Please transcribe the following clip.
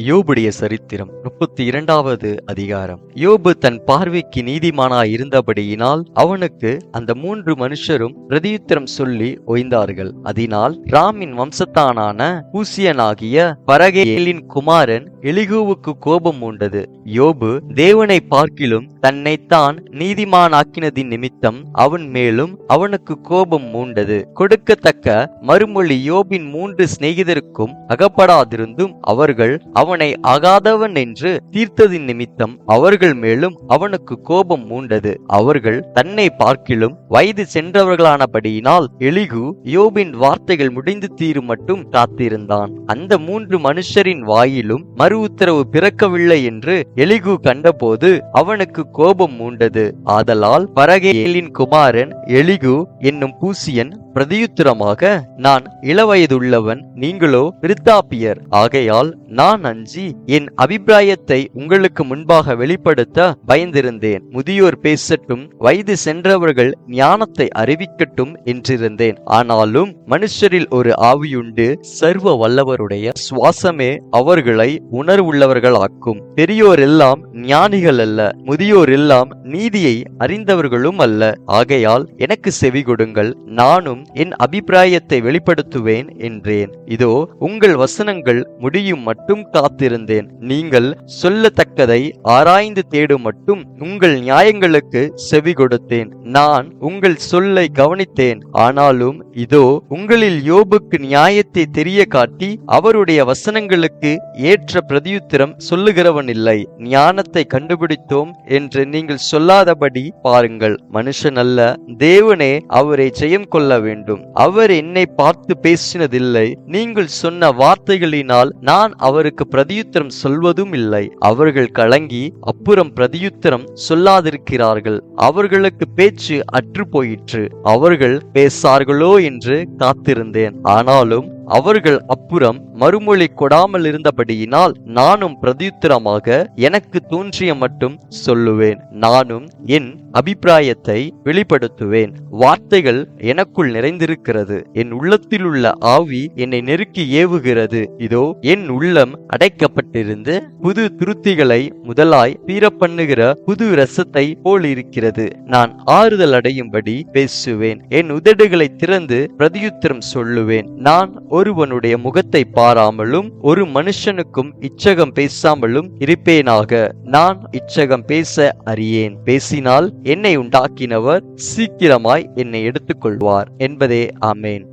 யோபுடைய சரித்திரம் 32வது அதிகாரம். யோபு தன் பார்வைக்கு நீதிமானாய் இருந்தபடியினால் அவனுக்கு அந்த 3 மனுஷரும் பிரதியுத்தரம் சொல்லி ஓய்ந்தார்கள். அதனால் ராமின் வம்சத்தானான ஊசியனாகிய பரகேலின் குமாரன் எலிகூவுக்கு கோபம் உண்டது. யோபு தேவனை பார்க்கிலும் தன்னைத்தான் நீதிமானாக்கினதின் நிமித்தம் அவன் மேலும் அவனுக்கு கோபம் மூண்டது. கொடுக்கத்தக்க மறுமொழி யோபின் 3 சிநேகிதருக்கும் அகப்படாதிருந்தும் அவர்கள் அவனை ஆகாதவன் என்று தீர்த்ததின் நிமித்தம் அவர்கள் மேலும் அவனுக்கு கோபம் மூண்டது. அவர்கள் தன்னை பார்க்கிலும் வயது சென்றவர்களானபடியினால் எலிகு யோபின் வார்த்தைகள் முடிந்து தீரும் மட்டும் காத்திருந்தான். அந்த 3 மனுஷரின் வாயிலும் மறு உத்தரவு பிறக்கவில்லை என்று எலிகு கண்டபோது அவனுக்கு கோபம் மூண்டது. ஆதலால் பரகேலின் குமாரன் எலிகு என்னும் பூசியன் பிரதியுத்தரமாக, நான் இளவயதுள்ளவன், நீங்களோ விருத்தாப்பியர். ஆகையால் நான் அஞ்சி என் அபிப்பிராயத்தை உங்களுக்கு முன்பாக வெளிப்படுத்த பயந்திருந்தேன். முதியோர் பேசட்டும், வயது சென்றவர்கள் ஞானத்தை அறிவிக்கட்டும் என்றிருந்தேன். ஆனாலும் மனுஷரில் ஒரு ஆவியுண்டு, சர்வ வல்லவருடைய சுவாசமே அவர்களை உணர்வுள்ளவர்கள் ஆக்கும். பெரியோர் எல்லாம் ஞானிகள் அல்ல, முதியோர் எல்லாம் நீதியை அறிந்தவர்களும் அல்ல. ஆகையால் எனக்கு செவி கொடுங்கள், நானும் என் அபிப்பிராயத்தை வெளிப்படுத்துவேன் என்றேன். இதோ உங்கள் வசனங்கள் முடியும் மட்டும் காத்திருந்தேன். நீங்கள் சொல்லத்தக்கதை ஆராய்ந்து தேடும் மட்டும் உங்கள் நியாயங்களுக்கு செவி கொடுத்தேன். நான் உங்கள் சொல்லை கவனித்தேன். ஆனாலும் இதோ உங்களில் யோபுக்கு நியாயத்தை தெரிய காட்டி அவருடைய வசனங்களுக்கு ஏற்ற பிரதியுத்தரம் சொல்லுகிறவன் இல்லை. ஞானத்தை கண்டுபிடித்தோம் என்று நீங்கள் சொல்லாதபடி பாருங்கள். மனுஷன் அல்ல, தேவனே அவரை ஜெயம் கொள்ள வேண்டும். அவர் என்னை பார்த்து பேசினதில்லை. நீங்கள் சொன்ன வார்த்தைகளினால் நான் அவருக்கு பிரதியுத்தரம் சொல்வதும் இல்லை. அவர்கள் கலங்கி அப்புறம் பிரதியுத்தரம் சொல்லாதிருக்கிறார்கள். அவர்களுக்கு பேச்சு அற்று போயிற்று. அவர்கள் பேசார்களோ என்று காத்திருந்தேன். ஆனாலும் அவர்கள் அப்புறம் மறுமொழி கொடாமல் இருந்தபடியினால் நானும் பிரதியுத்தரமாக எனக்கு தோன்றிய மட்டும் சொல்லுவேன். நானும் என் அபிப்பிராயத்தை வெளிப்படுத்துவேன். வார்த்தைகள் எனக்குள் நிறைந்திருக்கிறது. என் உள்ளத்தில் உள்ள ஆவி என்னை நெருக்கி ஏவுகிறது. இதோ என் உள்ளம் அடைக்கப்பட்டிருந்து புது துருத்திகளை முதலாய் பீர பண்ணுகிற புது ரசத்தை போல் இருக்கிறது. நான் ஆறுதல் அடையும்படி பேசுவேன். என் உதடுகளை திறந்து பிரதியுத்தரம் சொல்லுவேன். நான் ஒருவனுடைய முகத்தை பாராமலும் ஒரு மனுஷனுக்கும் இச்சகம் பேசாமலும் இருப்பேனாக. நான் இச்சகம் பேச அறியேன். பேசினால் என்னை உண்டாக்கினவர் சீக்கிரமாய் என்னை எடுத்துக்கொள்வார் என்பதே ஆமேன்.